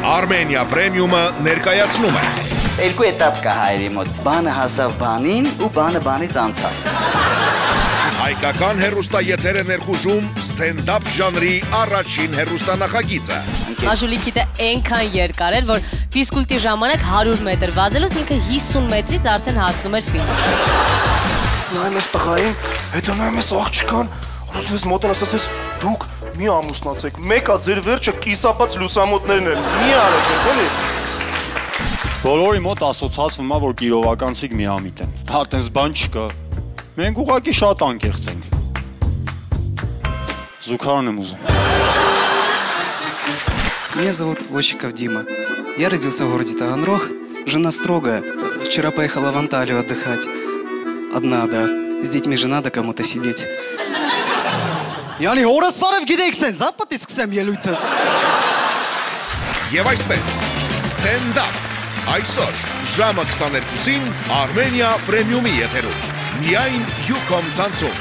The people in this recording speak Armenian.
Armenia Premium-ը ներկայացնում է Երկու էտապ կա հայերի մոտ, բանը հասավ բանին ու բանը բանից անցավ Հայկական հեռուստաեթերը ներխուժում ստենդափ ժանրի առաջին հեռուստանախագիծը Աշուլիքիթը այնքան երկար էր, որ ֆիզկուլտի ժամանակ 100 մետր վազելով ինքը 50 մետրից արդեն հասնում էր ֆինիշ Նայում ես տղային, հետո նայում ես աղջկան, ուզում ես մոտեն ասես դուք մի ամուսնացեք, մեկա ձեր վերջը կիսապած լուսամուտներն են, մի արեք եք, էլի։ Բոլորի մոտ ասոցացվում է, որ կիրովականցիկ միամիտ են, հա տենց բան չկա, մենք ուղղակի շատ անկեղծ ենք, Զուքարն եմ ուզում։ Меня зовут Вощиков Дима, я родился в городе Таганрог, жена строгая, вчера поехала в Анталию отдыхать. Одна, да. С детьми же надо кому-то сидеть. Yani hora sarıp gideksen, zapat isksem yelüytes. Եվ այսպես, ստենդափ, այսօր, ժամը 22-ին Armenia Premium-ի եթերում, միայն Յուքոմ ցանցում։